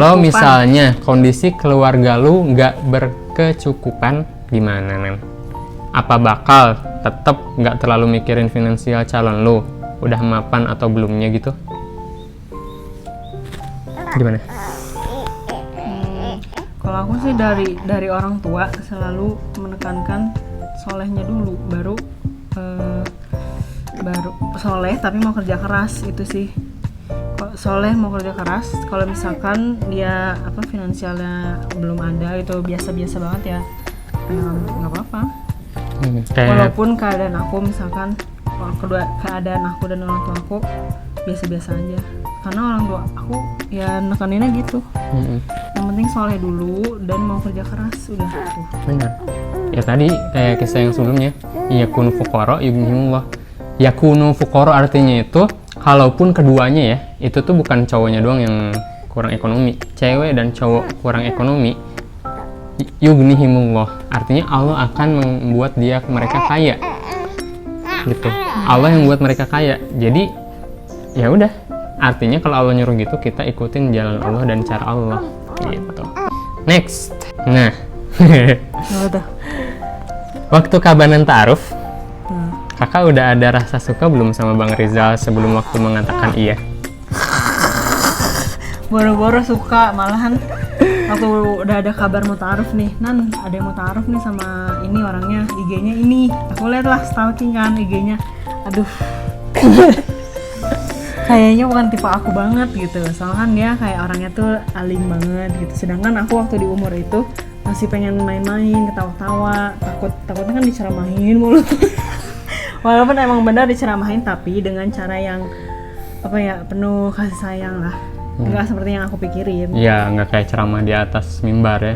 Kalau misalnya kondisi keluarga lu nggak berkecukupan, gimana Nen? Apa bakal tetap nggak terlalu mikirin finansial calon lu? Udah mapan atau belumnya gitu? Gimana? Kalau aku sih dari orang tua selalu menekankan solehnya dulu, baru soleh tapi mau kerja keras, itu sih. Soleh mau kerja keras, kalau misalkan dia finansialnya belum ada, itu biasa-biasa banget ya nggak apa-apa. Walaupun keadaan aku misalkan keadaan aku dan orang tua aku biasa-biasa aja, karena orang tua aku ya nekaninnya gitu. Yang penting soleh dulu dan mau kerja keras, udah tuh. Benar. Ya tadi kayak kisah yang sebelumnya, yakunu fuqara yughnihimullah. Yakunu fuqara artinya itu kalaupun keduanya ya, itu tuh bukan cowoknya doang yang kurang ekonomi, cewek dan cowok kurang ekonomi, yughnihimullah artinya Allah akan membuat mereka kaya gitu. Allah yang buat mereka kaya. Jadi ya udah, artinya kalau Allah nyuruh gitu, kita ikutin jalan Allah dan cara Allah gitu. Next. Nah waktu kabanan ta'aruf, kakak udah ada rasa suka belum sama Bang Rizal sebelum waktu mengatakan iya? Boro-boro suka, malahan waktu udah ada kabar mau ta'aruf nih, Nan ada yang mau ta'aruf nih sama ini orangnya, IG-nya ini, aku liat lah, stalking kan IG-nya, aduh kayaknya bukan tipe aku banget gitu, soalnya kan dia kayak orangnya tuh alim banget gitu, sedangkan aku waktu di umur itu masih pengen main-main, ketawa-tawa, takutnya kan diceramahin mulu. Walaupun emang benar diceramahin, tapi dengan cara yang penuh kasih sayang lah. Enggak seperti yang aku pikirin. Iya, nggak kayak ceramah di atas mimbar ya.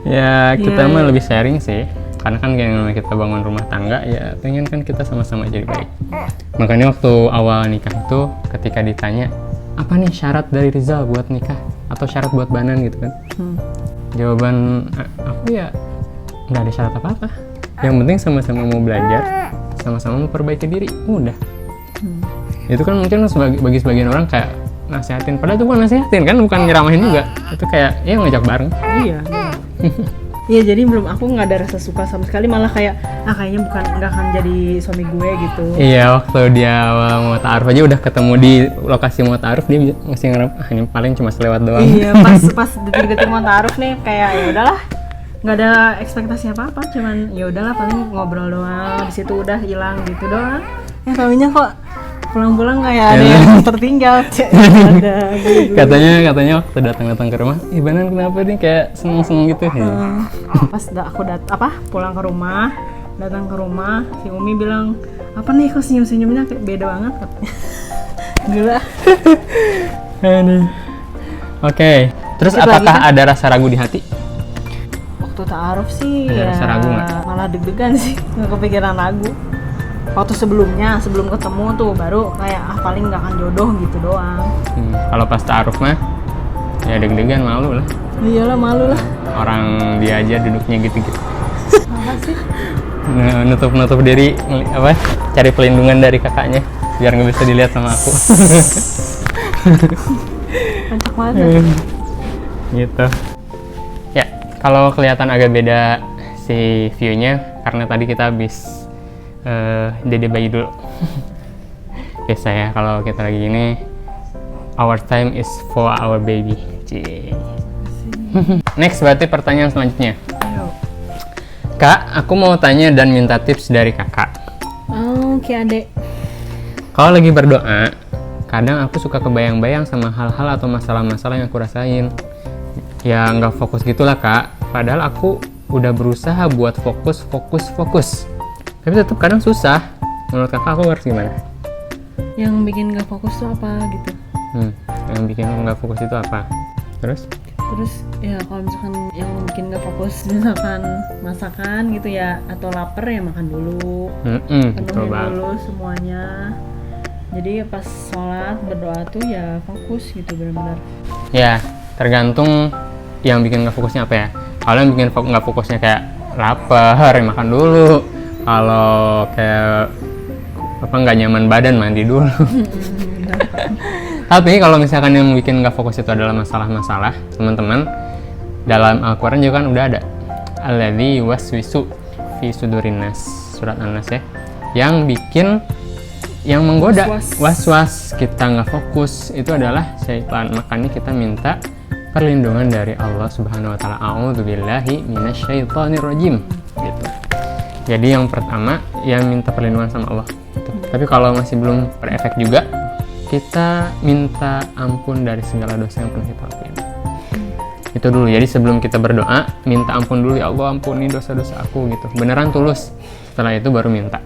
Ya kita mah lebih sharing sih, karena kan kayak kita bangun rumah tangga ya, pengen kan kita sama-sama jadi baik. Makanya waktu awal nikah itu, ketika ditanya apa nih syarat dari Rizal buat nikah atau syarat buat banan gitu kan, jawaban aku ya nggak ada syarat apa-apa. Yang penting sama-sama mau belajar, sama-sama memperbaiki diri, udah. Itu kan mungkin bagi sebagian orang kayak nasihatin, padahal itu bukan nasihatin kan, bukan nyeramahin juga. Itu kayak ya ngajak bareng. Iya. Iya, jadi aku nggak ada rasa suka sama sekali, malah kayak kayaknya nggak akan jadi suami gue gitu. Iya, waktu dia mau ta'aruf aja udah ketemu di lokasi mau ta'aruf, dia masih ngarep ini paling cuma selewat doang. Iya, pas detik-detik mau ta'aruf nih kayak ya udahlah, nggak ada ekspektasi apa-apa, cuman ya udahlah paling ngobrol doang, di situ udah hilang gitu doang. Tahunya kok pulang-pulang kayak ada yang tertinggal. Ada gitu. Katanya waktu datang ke rumah, Banan kenapa nih kayak seneng-seneng gitu ya? Pas aku pulang ke rumah, datang ke rumah, si Umi bilang, apa nih kok senyum-senyumnya kayak beda banget katanya. Gila. Oke. Terus Dikit apakah lagi, kan? ada rasa ragu di hati? Waktu ta'aruf sih Ada rasa ragu nggak? malah deg-degan sih, nggak kepikiran ragu. Waktu sebelum ketemu tuh baru kayak paling nggak akan jodoh gitu doang. Kalau pas ta'aruf mah ya deg-degan, malu lah. Iyalah, malu lah. Orang dia aja duduknya gitu-gitu. Apa sih? Nutup diri, cari pelindungan dari kakaknya biar nggak bisa dilihat sama aku. Pancak banget. Gitu. Ya, kalau kelihatan agak beda si view-nya karena tadi kita habis dede bayi dulu. Biasa ya kalau kita lagi gini, our time is for our baby. Next, berarti pertanyaan selanjutnya. Ayo. Kak, aku mau tanya dan minta tips dari kakak. Oke, adek. Kalau lagi berdoa, kadang aku suka kebayang-bayang sama hal-hal atau masalah-masalah yang aku rasain. Ya nggak fokus gitulah kak, padahal aku udah berusaha buat fokus. Tapi tetap kadang susah. Menurut kakak aku harus gimana? Yang bikin gak fokus tuh apa gitu? Yang bikin nggak fokus itu apa? Terus Ya kalau misalkan yang bikin gak fokus, misalkan masakan gitu ya, atau lapar ya makan dulu, penuhin dulu semuanya. Jadi pas sholat berdoa tuh ya fokus gitu benar-benar. Ya tergantung yang bikin nggak fokusnya apa ya. Kalau yang bikin nggak fokusnya kayak lapar ya makan dulu. Kalau kayak nggak nyaman badan, mandi dulu. Tapi kalau misalkan yang bikin nggak fokus itu adalah masalah-masalah, teman-teman, dalam Al-Quran juga kan udah ada alladzi waswisu fi sudurin nas, surat An-Nas ya, yang bikin, yang menggoda, was-was kita nggak fokus itu adalah syaitan. Makanya kita minta perlindungan dari Allah Subhanahu wa taala. A'udzubillahi minasyaitonirrajim gitu. Jadi yang pertama yang minta perlindungan sama Allah gitu. Tapi kalau masih belum berefek juga, kita minta ampun dari segala dosa yang pernah kita lakuin. Itu dulu. Jadi sebelum kita berdoa, minta ampun dulu, ya Allah ampuni dosa-dosa aku gitu. Beneran tulus. Setelah itu baru minta.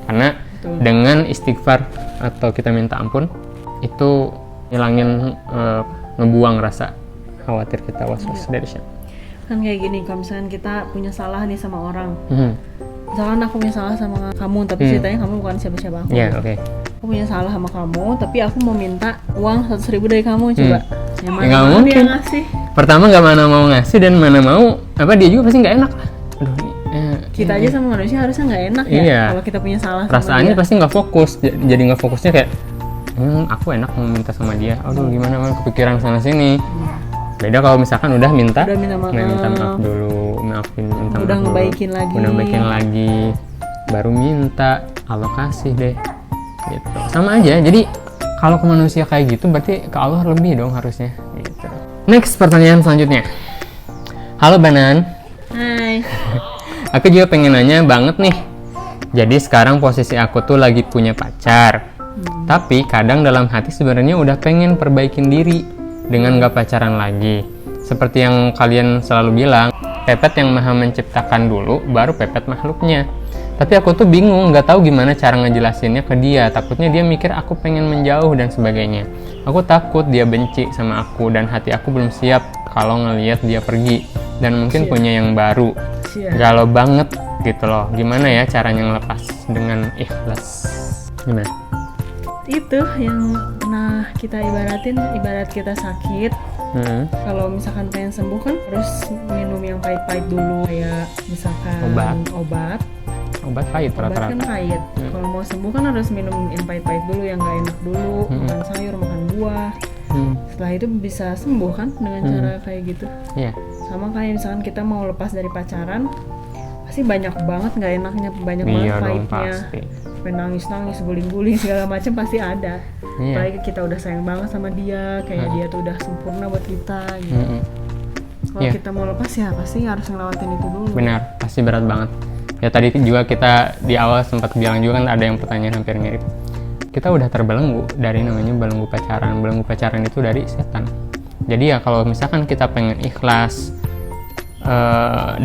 Karena dengan istighfar atau kita minta ampun, itu ngilangin, ngebuang rasa khawatir kita, was-was dari syaitan. Kan kayak gini, kalau misalkan kita punya salah nih sama orang, misalkan aku punya salah sama kamu, tapi ceritanya kamu bukan siapa-siapa aku. Iya, oke. Aku punya salah sama kamu, tapi aku mau minta uang 100.000 dari kamu, coba. Yang mana nggak mau mungkin. dia ngasih? Pertama nggak mana mau ngasih dan mana mau, apa dia juga pasti nggak enak lah. Aduh, Kita aja sama manusia harusnya nggak enak ya, Iya. kalau kita punya salah sama perasaannya dia. pasti nggak fokus, jadi nggak fokusnya kayak, aku enak mau minta sama dia, aduh gimana mau kepikiran sana sini. Beda kalau misalkan udah minta maaf, minta maaf dulu, maafin, minta udah maaf dulu, ngebaikin lagi. udah ngebaikin lagi, baru minta, Allah kasih deh, gitu. Sama aja. Jadi kalau ke manusia kayak gitu, berarti ke Allah lebih dong harusnya. Gitu. Next, pertanyaan selanjutnya. Halo Banan, Hai. aku juga pengen nanya banget nih. Jadi sekarang posisi aku tuh lagi punya pacar, tapi kadang dalam hati sebenarnya udah pengen perbaikin diri dengan gak pacaran lagi. Seperti yang kalian selalu bilang, pepet yang maha menciptakan dulu, baru pepet makhluknya. Tapi aku tuh bingung, gak tahu gimana cara ngejelasinnya ke dia. Takutnya dia mikir aku pengen menjauh dan sebagainya. Aku takut dia benci sama aku dan hati aku belum siap kalau ngelihat dia pergi dan mungkin punya yang baru. Galau banget gitu loh. Gimana ya caranya ngelepas dengan ikhlas? Gimana? Itu yang pernah kita ibarat kita sakit. Kalau misalkan pengen sembuh kan harus minum yang pahit-pahit dulu, kayak misalkan obat pahit rata-rata. Kan pahit. Kalau mau sembuh kan harus minum yang pahit-pahit dulu, yang gak enak dulu, makan sayur, makan buah. Setelah itu bisa sembuh kan dengan cara kayak gitu. Sama kayak misalkan kita mau lepas dari pacaran, pasti banyak banget nggak enaknya, banyak banget pahitnya. Nangis-nangis, guling-guling segala macam pasti ada. Apalagi kita udah sayang banget sama dia, kayak dia tuh udah sempurna buat kita gitu. Kalau kita mau lepas ya pasti harus ngelewatin itu dulu. Benar, pasti berat banget. Ya tadi juga kita di awal sempat bilang juga kan ada yang pertanyaan hampir mirip. Kita udah terbelenggu dari namanya belenggu pacaran. Belenggu pacaran itu dari setan. Jadi ya kalau misalkan kita pengen ikhlas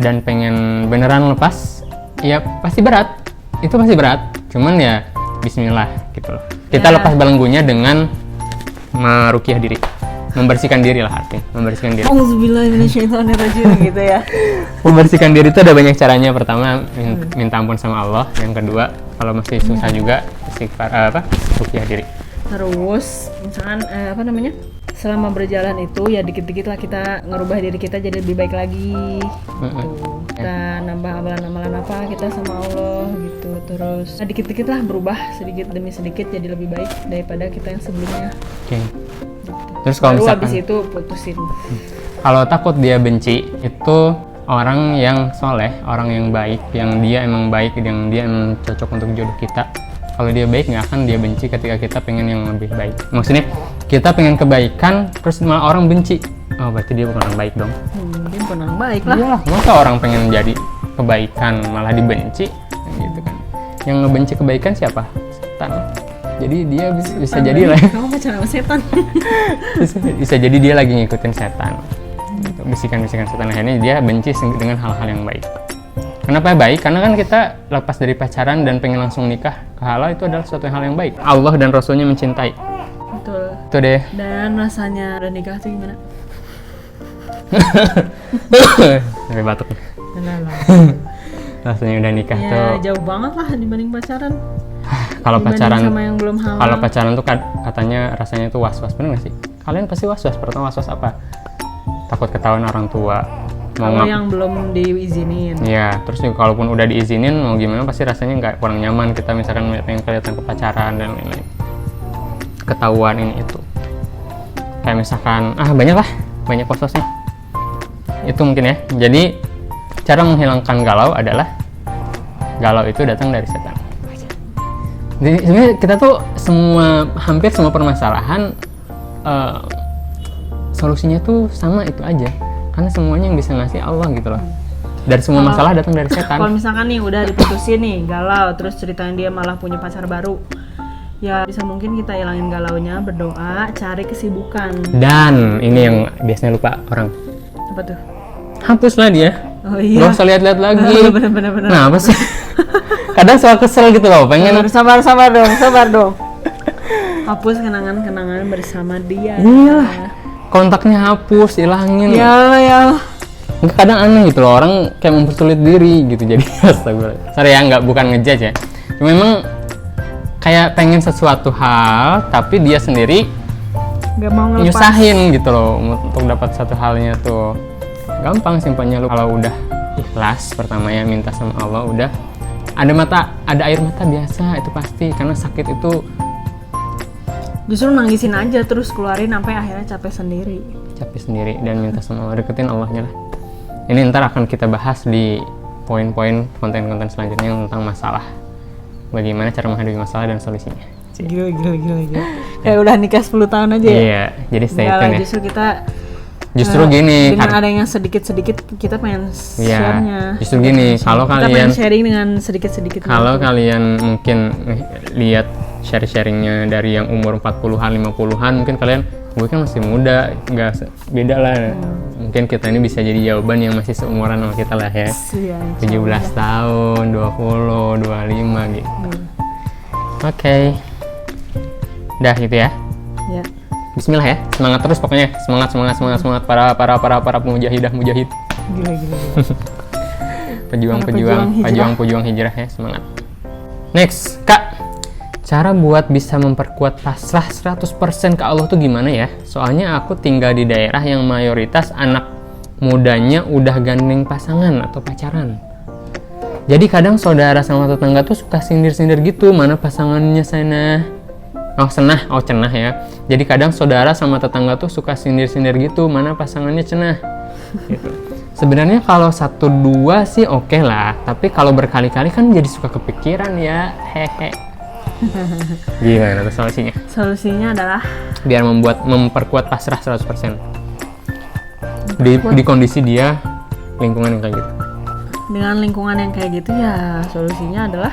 dan pengen beneran lepas, ya pasti berat. Itu pasti berat. Cuman ya bismillah gitu loh. Kita lepas belenggunya dengan meruqyah diri. Membersihkan diri lah artinya. Membersihkan diri. Auzubillahiminasyaitonirrajim gitu ya. Membersihkan diri itu ada banyak caranya. Pertama minta ampun sama Allah. Yang kedua kalau masih susah juga istighfar ruqyah diri. Terus misalkan selama berjalan itu ya dikit-dikit lah kita ngerubah diri kita jadi lebih baik lagi gitu. Kita nambah amalan-amalan apa kita sama Allah gitu. Terus dikit-dikit lah berubah sedikit demi sedikit jadi lebih baik daripada kita yang sebelumnya. Gitu. Terus kalau misalkan habis itu putusin. Kalau takut dia benci, itu orang yang soleh, orang yang baik, yang dia emang baik, yang dia emang cocok untuk jodoh kita. Kalau dia baik, nggak akan dia benci ketika kita pengen yang lebih baik. Maksudnya kita pengen kebaikan, terus malah orang benci. Oh berarti dia bukan orang baik dong. Dia bukan orang baik lah. Iyalah, masa orang pengen jadi kebaikan malah dibenci, gitu kan? Yang ngebenci kebaikan siapa? Setan. Jadi dia bisa jadi lah. Kamu pacaran sama setan. bisa jadi dia lagi ngikutin setan. Gitu. Bisikan-bisikan setan, akhirnya dia benci dengan hal-hal yang baik. Kenapa baik? Karena kan kita lepas dari pacaran dan pengen langsung nikah ke halal, itu adalah suatu hal yang baik. Allah dan Rasulnya mencintai. Betul. Itu deh. Dan rasanya udah nikah tuh gimana? Sampai batuk. Kenapa? Rasanya udah nikah Ya tuh. jauh banget lah dibanding pacaran. Kalau pacaran sama yang belum halal. Kalau pacaran tuh katanya rasanya tuh was-was, bener nggak sih? Kalian pasti was-was. Pertama was-was apa? Takut ketahuan orang tua. Kalau yang belum diizinin. Iya, terus juga kalaupun udah diizinin mau gimana pasti rasanya nggak kurang nyaman. Kita misalkan pengen kelihatan ke pacaran dan lain-lain. Ketahuan ini itu. kayak misalkan banyak prosesnya itu mungkin ya. Jadi cara menghilangkan galau adalah galau itu datang dari setan. Jadi sebenarnya kita tuh hampir semua permasalahan solusinya tuh sama itu aja, karena semuanya yang bisa ngasih Allah gitu loh. Dari semua masalah datang dari setan. Kalau misalkan nih udah diputusin nih, galau, terus ceritain dia malah punya pacar baru, ya bisa mungkin kita hilangin galaunya, berdoa, cari kesibukan. Dan ini yang biasanya lupa orang. Apa tuh? Hapuslah dia. Oh iya. Gak usah lihat-lihat lagi. Bener. Nah apa sih? Kadang suka kesel gitu loh, pengen. Sabar dong. Hapus kenangan-kenangan bersama dia. Iya. Kontaknya hapus, hilangin. Ya. Kadang aneh gitu loh, orang kayak mempersulit diri gitu. Jadi astagfirullah. Sorry ya, bukan ngejudge ya. Cuma memang kayak pengen sesuatu hal, tapi dia sendiri nggak mau ngelepas. nyusahin gitu loh untuk dapat satu halnya tuh. Gampang simpelnya lu kalau udah ikhlas, pertama ya minta sama Allah, udah ada air mata biasa itu pasti, karena sakit itu justru nangisin aja terus keluarin sampai akhirnya capek sendiri dan minta sama Allah, deketin Allahnya lah. Ini ntar akan kita bahas di poin-poin konten-konten selanjutnya tentang masalah, bagaimana cara menghadapi masalah dan solusinya. Gila. Kayak udah nikah 10 tahun aja ya? Iya, jadi stay tune ya. Justru gini, dengan ada yang sedikit-sedikit kita pengen share-nya. Justru gini, kalau kita kalian pengen sharing dengan sedikit-sedikit. Kalau kalian mungkin lihat sharing-sharingnya dari yang umur 40-an, 50-an, mungkin kalian, gue kan masih muda, nggak beda lah. Mungkin kita ini bisa jadi jawaban yang masih seumuran sama kita lah ya. 17 tahun, 20, 25 gitu. Oke. Udah gitu ya. Ya. Bismillah ya, semangat terus pokoknya, semangat para mujahid. Gila. pejuang hijrah ya, semangat. Next, Kak. Cara buat bisa memperkuat pasrah 100% ke Allah tuh gimana ya? Soalnya aku tinggal di daerah yang mayoritas anak mudanya udah gandeng pasangan atau pacaran. Jadi kadang saudara sama tetangga tuh suka sindir-sindir gitu, mana pasangannya cenah ya. Jadi kadang saudara sama tetangga tuh suka sindir-sindir gitu, mana pasangannya cenah. Gitu. Sebenarnya kalau 1-2 sih oke lah, tapi kalau berkali-kali kan jadi suka kepikiran ya, hehe. Gimana tuh solusinya? Solusinya adalah biar memperkuat pasrah 100%. Di kondisi dia lingkungan yang kayak gitu. Dengan lingkungan yang kayak gitu ya solusinya adalah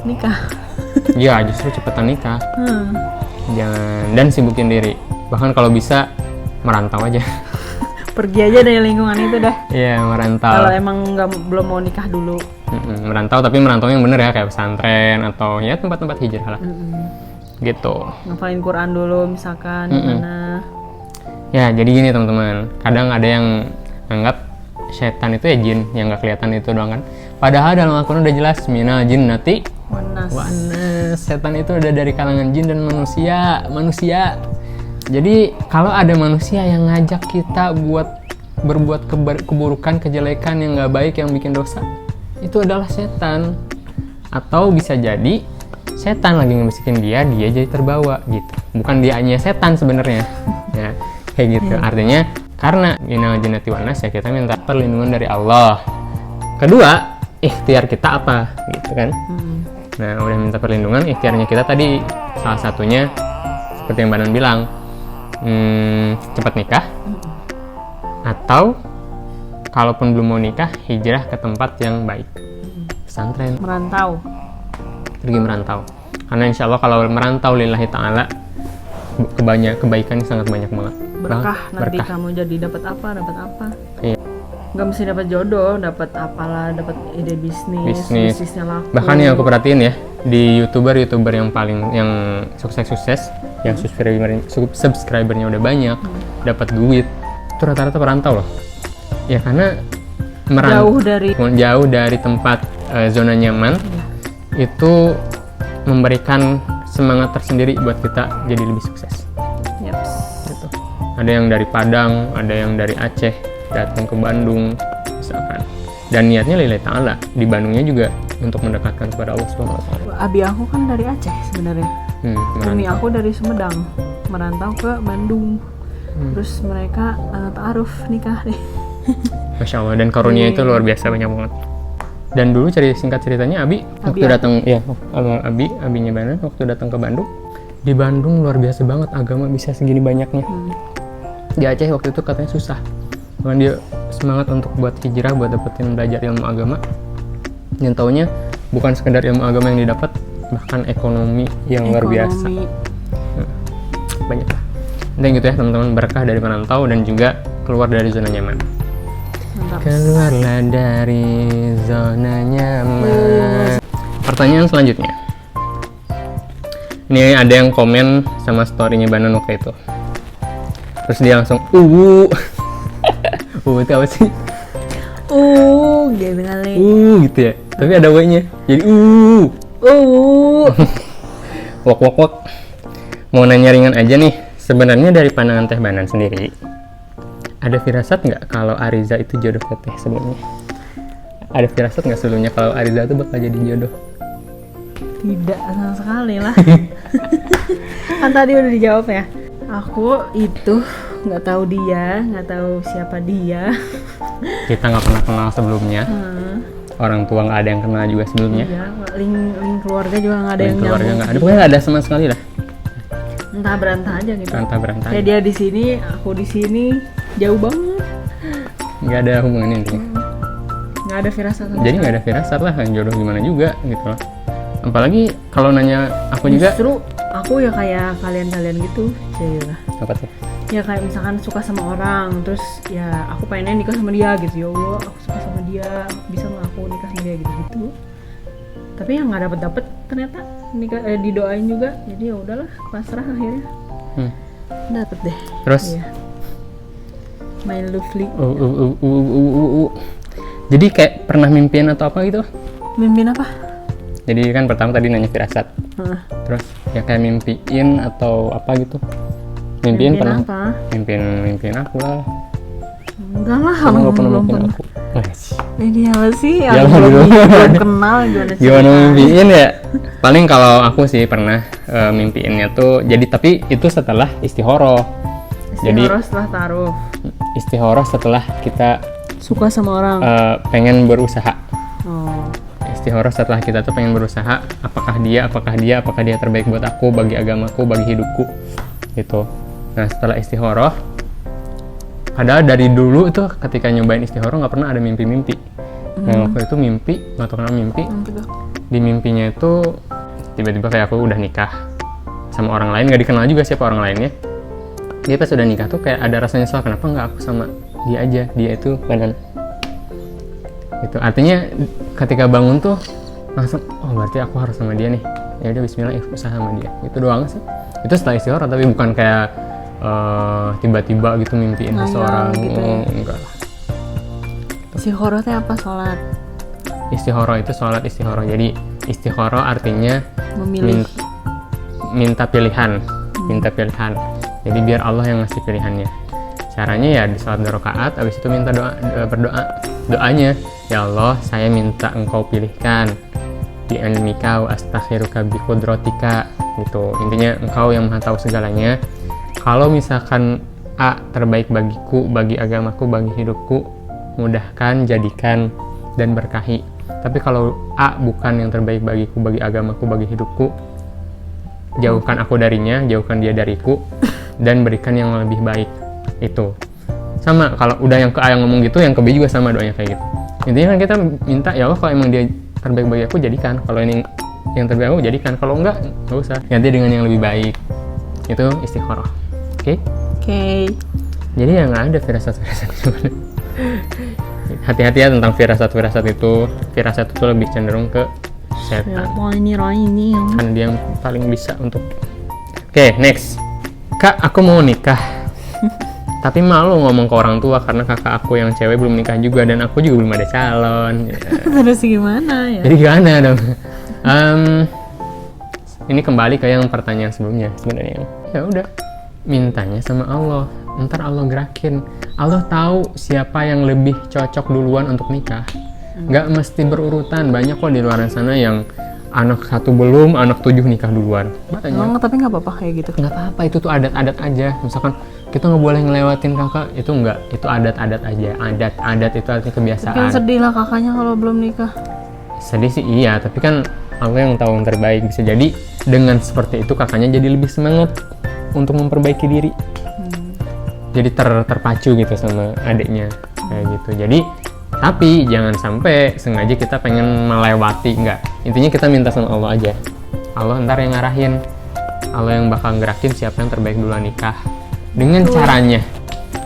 nikah. Ya justru cepetan nikah. Dan sibukin diri. Bahkan kalau bisa merantau aja. Pergi aja dari lingkungan itu dah. Iya, merantau. Kalau emang belum mau nikah dulu. Merantau, tapi merantau yang bener ya, kayak pesantren atau ya tempat-tempat hijrah lah. Gitu. Ngapalin Quran dulu misalkan gimana. Ya, jadi gini teman-teman. Kadang ada yang anggap setan itu ya jin, yang nggak kelihatan itu doang kan. Padahal dalam Al-Quran udah jelas minal jinnati wan nas. Setan itu udah dari kalangan jin dan manusia. Jadi kalau ada manusia yang ngajak kita buat berbuat keburukan, kejelekan yang nggak baik, yang bikin dosa, itu adalah setan. Atau bisa jadi setan lagi ngebisikin dia jadi terbawa gitu. Bukan dianya setan sebenarnya. Ya, kayak gitu. Artinya karena minal jinnati wan nas ya kita minta perlindungan dari Allah. Kedua, ikhtiar kita apa gitu kan. Nah, udah minta perlindungan, ikhtiarnya kita tadi salah satunya seperti yang Mbak Nan bilang, cepat nikah, atau kalaupun belum mau nikah, hijrah ke tempat yang baik, pesantren, pergi merantau. Karena insya Allah kalau merantau lillahi ta'ala, kebaikan sangat banyak banget. Nanti kamu jadi dapat apa. Iya. Nggak mesti dapat jodoh, dapat apalah, dapat ide bisnisnya laku. Bahkan yang aku perhatiin ya, di youtuber yang sukses, yang subscribernya udah banyak, dapat duit, itu rata-rata perantau loh. Ya karena jauh dari tempat zona nyaman, itu memberikan semangat tersendiri buat kita jadi lebih sukses. Gitu. Ada yang dari Padang, ada yang dari Aceh, datang ke Bandung misalkan, dan niatnya lillahi ta'ala. Di Bandungnya juga untuk mendekatkan kepada Allah SWT. Abi aku kan dari Aceh sebenarnya. Umi aku dari Sumedang. merantau ke Bandung. Terus mereka ta'aruf nikah deh. Masya Allah, dan karunia itu luar biasa banyak banget. Dan dulu singkat ceritanya Abi waktu datang ya, Abinya Banan waktu datang ke Bandung. Di Bandung luar biasa banget agama bisa segini banyaknya. Di Aceh waktu itu katanya susah. Bahkan dia semangat untuk buat hijrah, buat dapetin belajar ilmu agama. Dan taunya bukan sekedar ilmu agama yang didapat, bahkan ekonomi yang luar biasa. Banyak lah. Dan gitu ya teman-teman, berkah dari merantau dan juga keluar dari zona nyaman. Mantap. Keluarlah dari zona nyaman. Pertanyaan selanjutnya. Ini ada yang komen sama story-nya Banan waktu itu. Terus dia langsung itu apa sih? Dia bilang Gitu ya. Tapi ada W-nya. Jadi wok wok wok. Mau nanya ringan aja nih. Sebenarnya dari pandangan Teh Banan sendiri, ada firasat nggak kalau Ariza itu jodoh ke Teh sebelumnya? Ada firasat nggak sebelumnya kalau Ariza itu bakal jadi jodoh? Tidak sama sekali lah. Kan tadi udah dijawab ya. Aku itu nggak tahu dia, nggak tahu siapa dia. Kita nggak pernah kenal sebelumnya. Orang tua nggak ada yang kenal juga sebelumnya. Iya, link keluarga juga nggak ada yang Keluarga nyambung. nggak ada, pokoknya nggak ada sama sekali lah. Entah berantah aja gitu. Berantah. Kayak dia di sini, aku di sini, jauh banget. Nggak ada hubungan intinya. Nggak ada firasat. Jadi nggak ada firasat lah, yang jodoh gimana juga gitu loh. Apalagi kalau nanya aku juga. Justru aku ya kayak kalian gitu, jadi lah. Apa tuh? Ya kayak misalkan suka sama orang, terus ya aku pengennya nikah sama dia gitu. Ya Allah, aku suka sama dia, bisa nggak aku nikah sama dia gitu. Tapi yang nggak dapet ternyata nikah didoain juga, jadi ya udahlah pasrah akhirnya. Dapet deh. Terus? Iya. My lovely. Jadi kayak pernah mimpiin atau apa gitu? Mimpin apa? Jadi kan pertama tadi nanya firasat. Terus ya kayak mimpiin atau apa gitu? Mimpiin pernah? Apa? Mimpiin aku lah. Enggak lah, Kamu nggak pernah belum mimpiin pernah. aku. Ini apa sih? Ya Aku lah, belum dulu. kenal gimana sih? Gimana mimpiin ya? Paling kalau aku sih pernah mimpiinnya tuh jadi, tapi itu setelah istihoroh. Jadi Istihoroh setelah taruh. istihoroh setelah kita Suka sama orang. pengen berusaha. Oh. Istihoroh setelah kita tuh pengen berusaha, apakah dia terbaik buat aku, bagi agamaku, bagi hidupku gitu. Nah setelah istihoroh, padahal dari dulu itu ketika nyobain istihoroh nggak pernah ada mimpi-mimpi. Nah waktu itu mimpi, nggak tahu kenapa mimpi. Di mimpinya itu tiba-tiba kayak aku udah nikah sama orang lain, nggak dikenal juga siapa orang lainnya. Dia pas udah nikah tuh kayak ada rasa nyesel, kenapa nggak aku sama dia aja, dia itu Banan. Itu artinya ketika bangun tuh langsung, oh berarti aku harus sama dia nih. Ya udah Bismillah, usaha sama dia. Itu doang sih. Itu setelah istihoroh, tapi bukan kayak tiba-tiba gitu mimpiin seseorang gitu ya. enggak lah. Istihoroh teh apa? Sholat. Istihoroh itu sholat istihoroh. Jadi istihoroh artinya Memilih. minta pilihan. Jadi biar Allah yang ngasih pilihannya. Caranya ya di sholat 2 rakaat, habis itu minta berdoa. Doanya, ya Allah, saya minta Engkau pilihkan bi ilmika wa astakhiruka bi qudratika gitu. Intinya Engkau yang Maha tahu segalanya. Kalau misalkan A terbaik bagiku, bagi agamaku, bagi hidupku, mudahkan, jadikan, dan berkahi. Tapi kalau A bukan yang terbaik bagiku, bagi agamaku, bagi hidupku, jauhkan aku darinya, jauhkan dia dariku, dan berikan yang lebih baik. Itu sama, kalau udah yang ke A yang ngomong gitu, yang ke B juga sama doanya kayak gitu. Intinya kan kita minta, ya Allah kalau emang dia terbaik bagi aku, jadikan. Kalau ini yang terbaik aku, jadikan. Kalau enggak usah, ganti dengan yang lebih baik. Itu istikharah. Oke. Jadi ya nggak ada firasat-firasat gimana. Hati-hati ya tentang firasat-firasat itu. Firasat itu lebih cenderung ke setan. Ini Kan dia yang paling bisa untuk. Oke, next. Kak, aku mau nikah. Tapi malu ngomong ke orang tua karena kakak aku yang cewek belum nikah juga dan aku juga belum ada calon. Ya. Terus gimana ya? Jadi gimana dong? Ini kembali ke yang pertanyaan sebelumnya sebenarnya. Ya udah, mintanya sama Allah. Ntar Allah gerakin. Allah tahu siapa yang lebih cocok duluan untuk nikah. Nggak mesti berurutan. Banyak kok di luar sana yang anak 1 belum, anak 7 nikah duluan. Banyak. Emang tapi nggak apa-apa kayak gitu? Nggak apa-apa, itu tuh adat-adat aja. Misalkan kita nggak boleh ngelewatin kakak, itu nggak, itu adat-adat aja. Adat itu artinya kebiasaan. Tapi kan sedih lah kakaknya kalau belum nikah. Sedih sih iya, tapi kan Allah yang tahu yang terbaik. Bisa jadi dengan seperti itu kakaknya jadi lebih semangat untuk memperbaiki diri. Jadi terpacu gitu sama adiknya kayak gitu. Jadi tapi jangan sampai sengaja kita pengen melewati, enggak. Intinya kita minta sama Allah aja. Allah ntar yang ngarahin. Allah yang bakal gerakin siapa yang terbaik duluan nikah. Dengan caranya.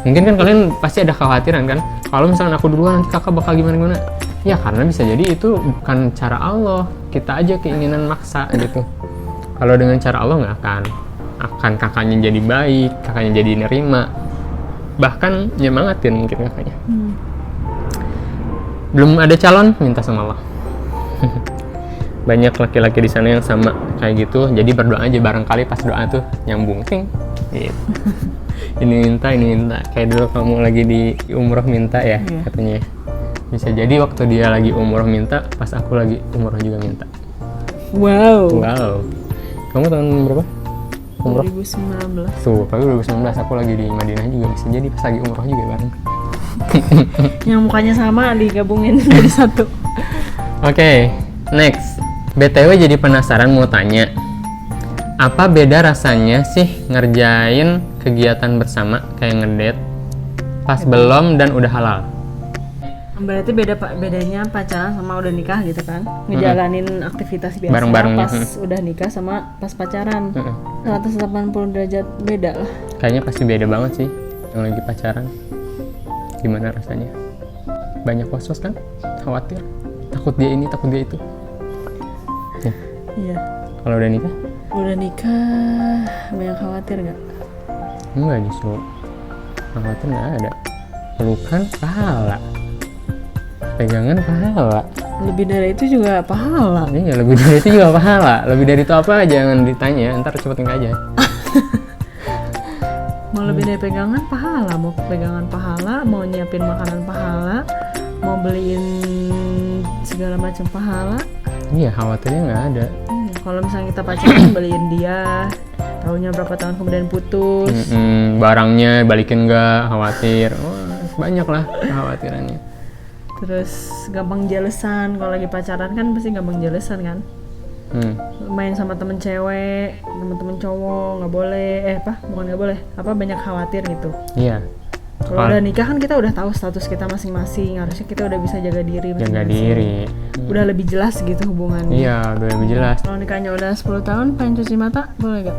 Mungkin kan kalian pasti ada kekhawatiran kan. Kalau misalnya aku duluan nanti kakak bakal gimana-gimana. Ya karena bisa jadi itu bukan cara Allah. Kita aja keinginan maksa gitu. Kalau dengan cara Allah nggak akan kakaknya jadi baik, kakaknya jadi nerima. Bahkan nyemangatin mungkin kakaknya. Belum ada calon, minta sama Allah. Banyak laki-laki di sana yang sama kayak gitu, jadi berdoa aja, barangkali pas doa tuh nyambung ting gitu. ini minta kayak dulu kamu lagi di umroh minta ya, katanya bisa jadi waktu dia lagi umroh minta, pas aku lagi umroh juga minta. Wow. Kamu tahun berapa umroh? 2019. Tuh, tapi 2019 aku lagi di Madinah juga, bisa jadi pas lagi umroh juga bareng. Yang mukanya sama digabungin jadi satu. Oke, next. BTW jadi penasaran mau tanya. Apa beda rasanya sih ngerjain kegiatan bersama kayak ngedate pas belum dan udah halal? Berarti bedanya pacaran sama udah nikah gitu kan? Ngejalanin aktivitas biasa Bareng-barengnya, pas udah nikah sama pas pacaran. 180 derajat beda lah. Kayaknya pasti beda banget sih yang lagi pacaran. Gimana rasanya? Banyak was-was kan? Khawatir. Takut dia ini, takut dia itu. Iya. Kalau udah nikah? Udah nikah banyak khawatir nggak? Enggak, justru khawatir nggak ada. Pelukan pahala, pegangan pahala. Lebih dari itu juga pahala. Iya, lebih dari itu juga pahala. Lebih dari itu apa? Jangan ditanya, ntar cepetin aja. Mau lebih dari pegangan pahala, mau pegangan pahala, mau nyiapin makanan pahala, mau beliin segala macam pahala. Iya, khawatirnya nggak ada. Kalau misalnya kita pacaran beliin dia, taunya berapa tahun kemudian putus. Barangnya balikin nggak, khawatir. Wah, banyak lah kekhawatirannya. Terus gampang jelesan, kalau lagi pacaran kan pasti gampang jelesan kan. Main sama temen cewek, temen cowok nggak boleh, bukan nggak boleh, banyak khawatir gitu. Iya. Kalau udah nikah kan kita udah tahu status kita masing-masing, harusnya kita udah bisa jaga diri masing-masing. Jaga diri. Udah lebih jelas gitu hubungannya. Iya, udah lebih jelas. Kalau nikahnya udah 10 tahun, pengen cuci mata, boleh gak?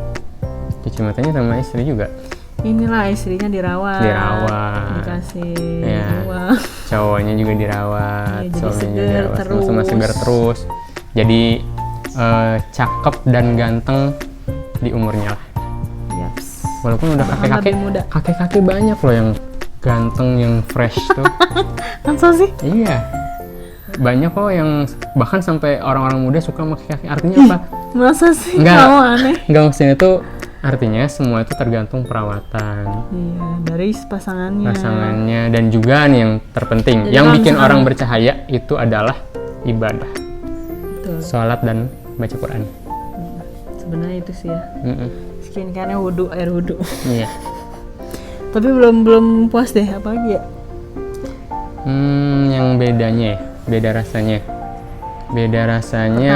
Cuci matanya sama istri juga. Inilah istrinya dirawat. Dikasih uang. Cowoknya juga dirawat, jadi suaminya seger dirawat, terus. sama segar terus. Jadi cakep dan ganteng di umurnya lah. Yaps. Walaupun udah Lebih muda. kakek banyak loh yang ganteng, yang fresh tuh. Masa sih? Iya. Banyak kok yang bahkan sampai orang-orang muda suka sama kakek. Artinya apa? Masa sih? Enggak. Kamu aneh. Enggak, maksudnya tuh artinya semua itu tergantung perawatan. Iya, dari pasangannya. Dan juga nih yang terpenting, Jadi yang kalau bikin misalkan- orang bercahaya itu adalah ibadah, Betul. sholat dan baca Quran. Sebenarnya itu sih ya. Skincare-nya air wudhu. Iya. Tapi belum puas deh, apa lagi ya? Yang bedanya ya, beda rasanya.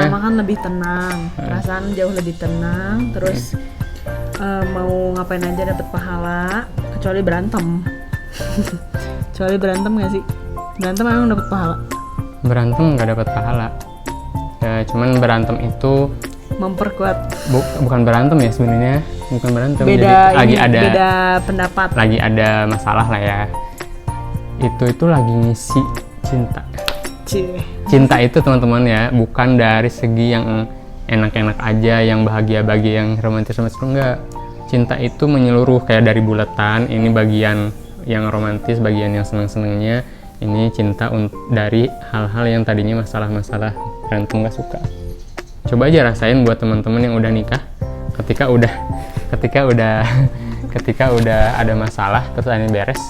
Pertama kan lebih tenang, perasaan jauh lebih tenang. Terus mau ngapain aja dapat pahala, kecuali berantem. Kecuali berantem nggak sih? Berantem emang dapat pahala? Berantem nggak dapat pahala. Ya, cuman berantem itu Memperkuat. bukan berantem ya sebenarnya, bukan berantem. Beda Jadi beda pendapat. lagi ada masalah lah ya. Itu lagi ngisi cinta. Cinta itu teman-teman ya, bukan dari segi yang enak-enak aja, yang bahagia-bahagia, yang romantis-romantis, enggak. Cinta itu menyeluruh kayak dari bulatan, ini bagian yang romantis, bagian yang seneng-senengnya. Ini cinta dari hal-hal yang tadinya masalah-masalah berantem gak suka. Coba aja rasain buat teman-teman yang udah nikah, ketika udah ada masalah terus ada yang beres,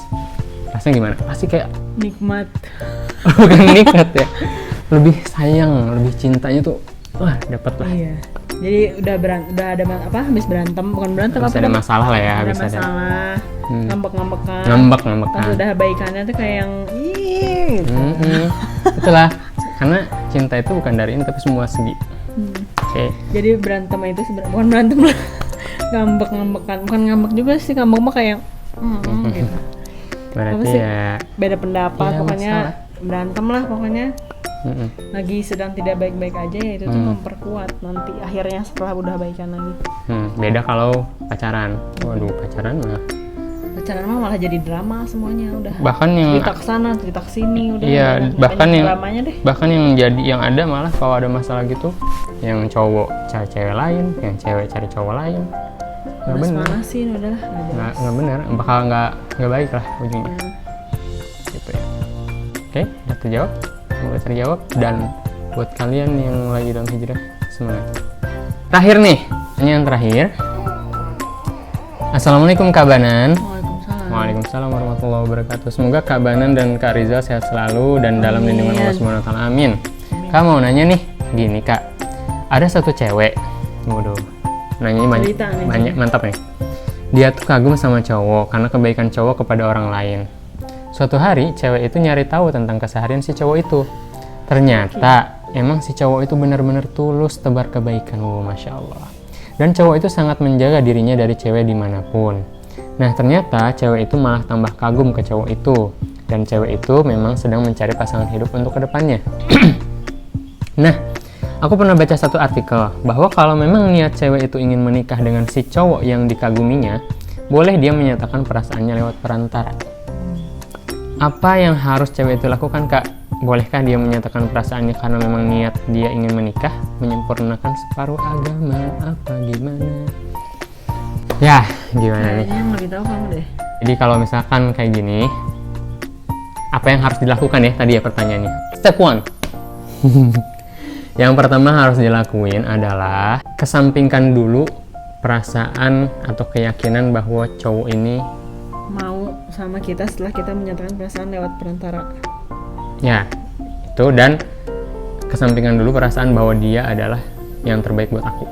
rasanya gimana? Pasti kayak Nikmat. bukan nikmat ya, lebih sayang, lebih cintanya tuh wah dapat lah. Iya. Jadi udah ada habis berantem, bukan berantem Habis apa ada namanya? masalah lah ya, Ada habis ada masalah, ngambek-ngambekan. ngambek-ngambekan. Pas udah baikannya tuh kayak yang ih. Itulah, karena cinta itu bukan dari ini tapi semua segi. Oke. Jadi berantem itu sebenarnya bukan berantem lah. Ngambek-ngambekan, bukan ngambek juga sih, ngambek mah kayak gitu. Berarti Apa sih? ya Beda pendapat, Iya, pokoknya masalah. berantem lah pokoknya. Lagi sedang tidak baik-baik aja ya itu tuh memperkuat nanti akhirnya setelah udah baikan lagi. beda kalau pacaran. Waduh, pacaran mah. Pacaran mah malah jadi drama semuanya udah. Bahkan yang Cerita kesana, cerita kesini udah. Iya, bahkan yang dramanya deh. bahkan yang ada malah kalau ada masalah gitu, yang cowok cari cewek lain, yang cewek cari cowok lain. Nggak benar. Manasin udahlah. Nggak benar, bakal nggak baik lah ujungnya. Gitu ya. Oke, udah terjawab. Semoga terjawab, dan buat kalian yang lagi dalam hijrah, semangat. Terakhir nih, ini yang terakhir. Assalamualaikum Kak Banan. Waalaikumsalam. Waalaikumsalam warahmatullahi wabarakatuh. Semoga Kak Banan dan Kak Rizal sehat selalu dan dalam lindungan Allah Subhanahu wa taala. Amin. Kak mau nanya nih, gini Kak. Ada satu cewek. Waduh. Nanya banyak, Cerita nih. banyak mantap nih. Dia tuh kagum sama cowok karena kebaikan cowok kepada orang lain. Suatu hari, cewek itu nyari tahu tentang keseharian si cowok itu. Ternyata, emang si cowok itu benar-benar tulus tebar kebaikan. Masya Allah. Dan cowok itu sangat menjaga dirinya dari cewek dimanapun. Nah, ternyata cewek itu malah tambah kagum ke cowok itu. Dan cewek itu memang sedang mencari pasangan hidup untuk kedepannya. Nah, aku pernah baca satu artikel bahwa kalau memang niat cewek itu ingin menikah dengan si cowok yang dikaguminya, boleh dia menyatakan perasaannya lewat perantara. Apa yang harus cewek itu lakukan, Kak? Bolehkah dia menyatakan perasaannya karena memang niat dia ingin menikah, menyempurnakan separuh agama, apa gimana? Ya, gimana nih? Kayaknya yang lebih tahu kamu deh. Jadi kalau misalkan kayak gini, apa yang harus dilakukan ya tadi ya pertanyaannya? Step 1. Yang pertama harus dilakuin adalah kesampingkan dulu perasaan atau keyakinan bahwa cowok ini Mau sama kita setelah kita menyatakan perasaan lewat perantara. ya itu, dan kesampingkan dulu perasaan bahwa dia adalah yang terbaik buat aku.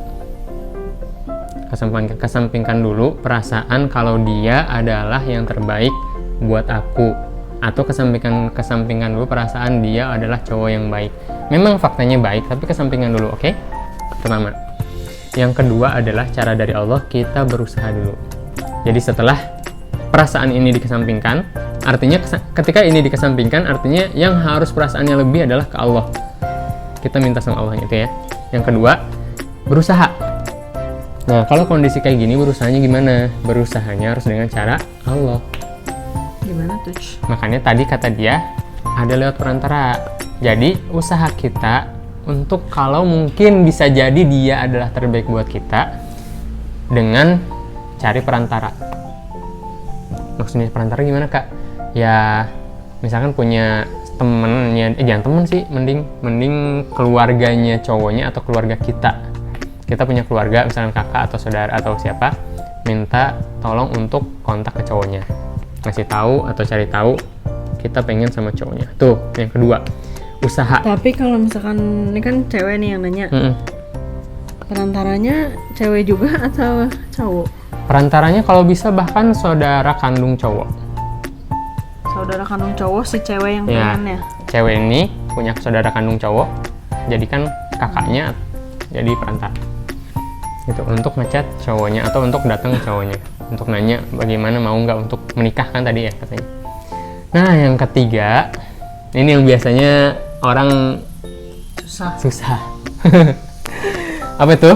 Kesampingkan dulu perasaan kalau dia adalah yang terbaik buat aku, atau kesampingkan dulu perasaan dia adalah cowok yang baik. Memang faktanya baik, tapi kesampingkan dulu, oke? Pertama. Yang kedua adalah cara dari Allah, kita berusaha dulu. Jadi setelah perasaan ini dikesampingkan, artinya ketika ini dikesampingkan, artinya yang harus perasaannya lebih adalah ke Allah. Kita minta sama Allah itu ya. Yang kedua, berusaha. Nah, kalau kondisi kayak gini, berusahanya gimana? Berusahanya harus dengan cara Allah. Gimana tuh? Makanya tadi kata dia, ada lewat perantara. Jadi, usaha kita untuk kalau mungkin bisa jadi dia adalah terbaik buat kita dengan cari perantara. Maksudnya perantara gimana, Kak? Ya, misalkan punya temennya, jangan temen sih, mending keluarganya cowoknya atau keluarga kita. Kita punya keluarga, misalkan kakak atau saudara atau siapa, minta tolong untuk kontak ke cowoknya, ngasih tahu atau cari tahu kita pengen sama cowoknya. Tuh, yang kedua, usaha. Tapi kalau misalkan ini kan cewek nih yang nanya, perantaranya cewek juga atau cowok? Perantaranya kalau bisa bahkan saudara kandung cowok. Saudara kandung cowok si cewek yang Ya, pengennya. cewek ini punya saudara kandung cowok, jadikan kakaknya jadi perantara. Gitu, untuk ngechat cowoknya atau untuk datang ke cowoknya, untuk nanya bagaimana, mau nggak untuk menikah kan tadi ya katanya. Nah, yang ketiga, ini yang biasanya orang susah. Apa itu?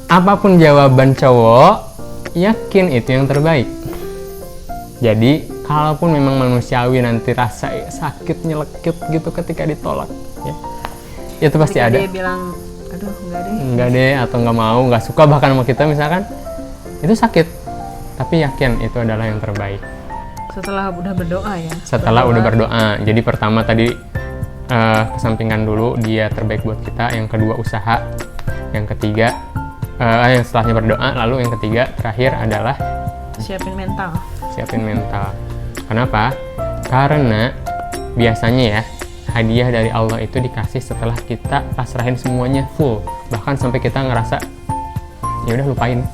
Apapun jawaban cowok, yakin itu yang terbaik. Jadi, kalaupun memang manusiawi nanti rasa sakit, nyelekit gitu ketika ditolak, ya, itu pasti Ketika ada. dia bilang, aduh Enggak deh, atau nggak mau, nggak suka bahkan sama kita misalkan, itu sakit. Tapi yakin itu adalah yang terbaik. setelah udah berdoa ya. Setelah udah berdoa. Jadi pertama tadi kesampingkan dulu dia terbaik buat kita. Yang kedua usaha. Yang ketiga yang setelahnya berdoa. Lalu yang ketiga terakhir adalah siapin mental. siapin mental. Kenapa? Karena biasanya ya, hadiah dari Allah itu dikasih setelah kita pasrahin semuanya full, bahkan sampai kita ngerasa ya udah lupain.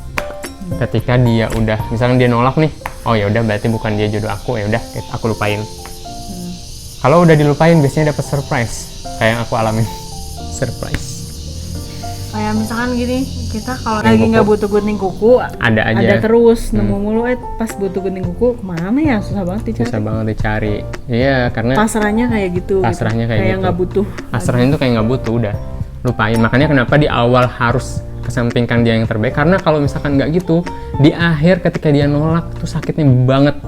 Ketika dia udah misalnya dia nolak nih, oh ya udah berarti bukan dia jodoh aku, ya udah aku lupain. Kalau udah dilupain biasanya dapat surprise kayak yang aku alamin. Surprise Kayak misalkan gini, kita kalau Gunting lagi nggak kuku. butuh gunting kuku, ada aja, ada terus nemu mulu. Pas butuh gunting kuku kemana ya, susah banget dicari. susah banget dicari. Iya, karena Pasrahnya kayak gitu. Pasrahnya gitu. kayak gitu. nggak butuh. pasrahnya itu kayak nggak butuh, udah lupain. Makanya kenapa di awal harus kesampingkan dia yang terbaik, karena kalau misalkan nggak gitu, di akhir ketika dia nolak tuh sakitnya banget.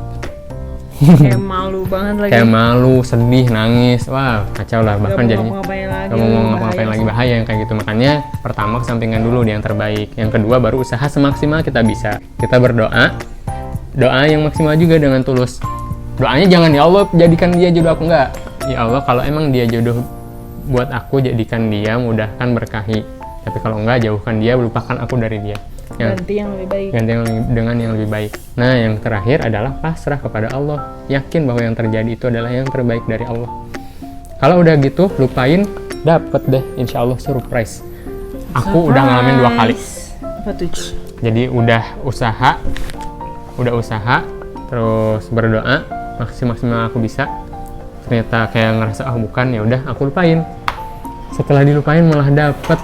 Kayak malu banget lagi. Kayak malu, sedih, nangis, wah kacau lah. Bahkan Gak jadinya mau ngapain lagi. gak mau ngapain lagi, bahaya yang kayak gitu. Makanya pertama kesampingkan dulu dia yang terbaik, yang kedua baru usaha semaksimal kita bisa. Kita berdoa, doa yang maksimal juga dengan tulus. Doanya jangan ya Allah jadikan dia jodoh aku, enggak. Ya Allah kalau emang dia jodoh buat aku, jadikan dia, mudahkan, berkahi. Tapi kalau enggak, jauhkan dia, lupakan aku dari dia. Ganti yang lebih baik. Ganti dengan yang lebih baik. Nah, yang terakhir adalah pasrah kepada Allah. Yakin bahwa yang terjadi itu adalah yang terbaik dari Allah. Kalau udah gitu, lupain, dapet deh insya Allah surprise. Aku udah ngalamin 2 kali. Apa tuh? Jadi udah usaha, terus berdoa maksimal aku bisa. Ternyata kayak ngerasa bukan, ya udah aku lupain. Setelah dilupain malah dapet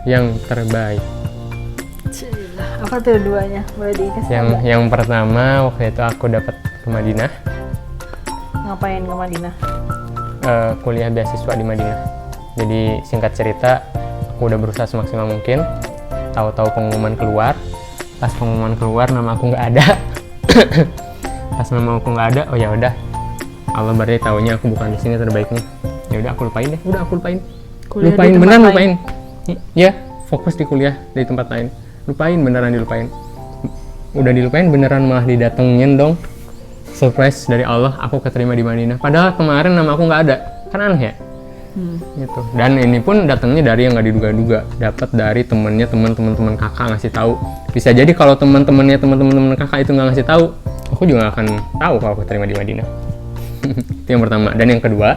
yang terbaik. Apa tuh duanya? Boleh dikasih Yang pertama waktu itu aku dapat ke Madinah. Ngapain ke Madinah? Kuliah beasiswa di Madinah. Jadi singkat cerita, aku udah berusaha semaksimal mungkin. Tahu-tahu pengumuman keluar. Pas pengumuman keluar nama aku nggak ada. Pas nama aku nggak ada, oh ya udah. Allah berarti taunya aku bukan di sini terbaiknya. Ya udah aku lupain deh. Udah aku lupain. Kuliah lupain di tempat beneran lain. lupain. Ya, fokus di kuliah di tempat lain. Lupain, beneran dilupain. Udah dilupain, beneran malah didatengin dong. Surprise dari Allah, aku keterima di Madinah. Padahal kemarin nama aku nggak ada. Kan aneh ya? Gitu. Dan ini pun datangnya dari yang nggak diduga-duga. Dapat dari temennya teman-teman kakak ngasih tahu. Bisa jadi kalau teman-temannya teman-teman kakak itu nggak ngasih tahu, aku juga nggak akan tahu kalau aku keterima di Madinah. Itu yang pertama. Dan yang kedua,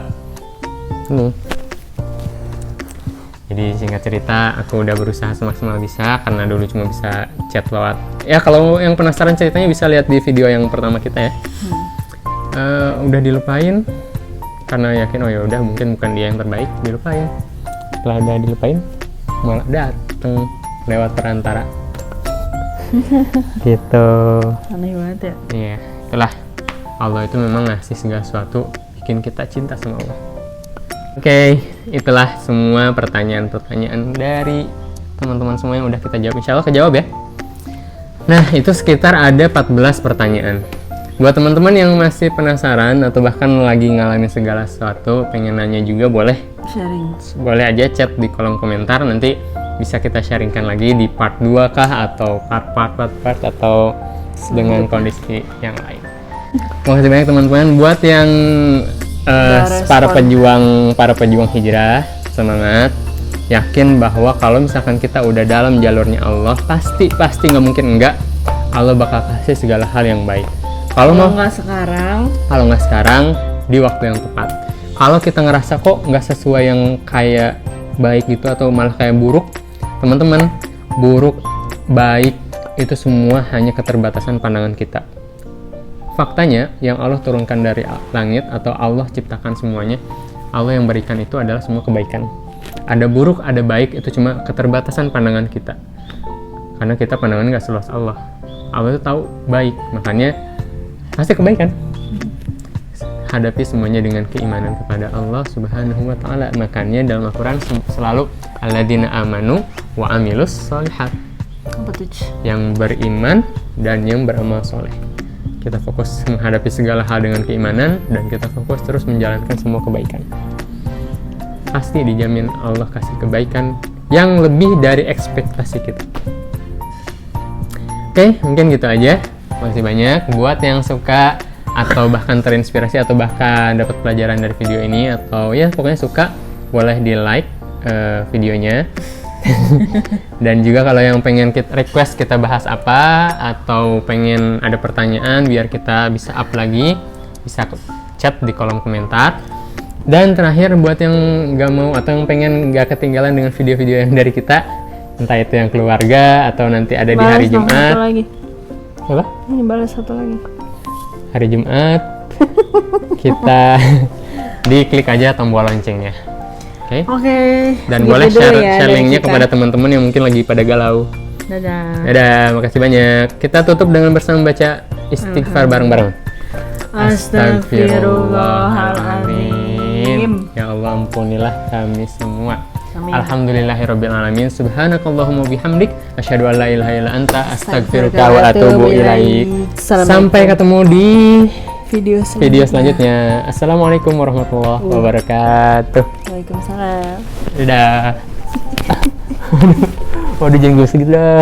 jadi singkat cerita, aku udah berusaha semaksimal bisa karena dulu cuma bisa chat lewat. Ya kalau yang penasaran ceritanya bisa lihat di video yang pertama kita ya. Udah dilupain karena yakin oh ya udah mungkin bukan dia yang terbaik, dilupain. Setelah udah dilupain malah dateng lewat perantara. Gitu. Aneh banget ya. Iya, itulah Allah itu memang ngasih segala sesuatu bikin kita cinta sama Allah. Oke, itulah semua pertanyaan-pertanyaan dari teman-teman semua yang udah kita jawab. Insya Allah kejawab ya. Nah, itu sekitar ada 14 pertanyaan. Buat teman-teman yang masih penasaran atau bahkan lagi ngalamin segala sesuatu, pengen nanya juga boleh. Sharing. Boleh aja chat di kolom komentar, nanti bisa kita sharingkan lagi di part 2 kah atau part atau dengan kondisi yang lain. Makasih banyak teman-teman buat yang para pejuang hijrah, semangat, yakin bahwa kalau misalkan kita udah dalam jalurnya Allah, pasti nggak mungkin enggak, Allah bakal kasih segala hal yang baik. Kalau nggak sekarang di waktu yang tepat. Kalau kita ngerasa kok nggak sesuai yang kayak baik gitu atau malah kayak buruk, teman-teman, buruk baik itu semua hanya keterbatasan pandangan kita. Faktanya, yang Allah turunkan dari langit atau Allah ciptakan semuanya, Allah yang berikan itu adalah semua kebaikan. Ada buruk, ada baik, itu cuma keterbatasan pandangan kita. Karena kita pandangan nggak seluas Allah. Allah itu tahu baik, makanya pasti kebaikan. Hadapi semuanya dengan keimanan kepada Allah Subhanahu wa Ta'ala. Makanya dalam Al-Quran selalu alladzina amanu wa amilus sholihat. Apa tuh? Yang beriman dan yang beramal soleh. Kita fokus menghadapi segala hal dengan keimanan dan kita fokus terus menjalankan semua kebaikan. Pasti dijamin Allah kasih kebaikan yang lebih dari ekspektasi kita. Oke, mungkin gitu aja. Makasih banyak buat yang suka atau bahkan terinspirasi atau bahkan dapat pelajaran dari video ini atau ya pokoknya suka, boleh di like videonya. Dan juga kalau yang pengen request kita bahas apa atau pengen ada pertanyaan biar kita bisa up lagi, bisa chat di kolom komentar. Dan terakhir buat yang nggak mau atau yang pengen nggak ketinggalan dengan video-video yang dari kita, entah itu yang keluarga atau nanti ada di hari Balas dong Jumat. satu lagi. Apa? Ini balas satu lagi. Hari Jumat kita diklik aja tombol loncengnya. Oke? Oke. Dan segitu boleh dulu ya share dari linknya kita. kepada teman-teman yang mungkin lagi pada galau. Dadah. Dadah, makasih banyak. Kita tutup dengan bersama baca istighfar bareng-bareng. Astagfirullahaladzim. Ya Allah, ampunilah kami semua. Amin. Alhamdulillahirabbil alamin. Subhanakallahumma bihamdik asyhadu an la ilaha illa anta astaghfiruka Astaghfiruka wa atubu ilaik. Sampai ketemu di video selanjutnya. Assalamualaikum warahmatullahi wabarakatuh. Waalaikumsalam. Dadah. Waduh, jenggot segitu dah.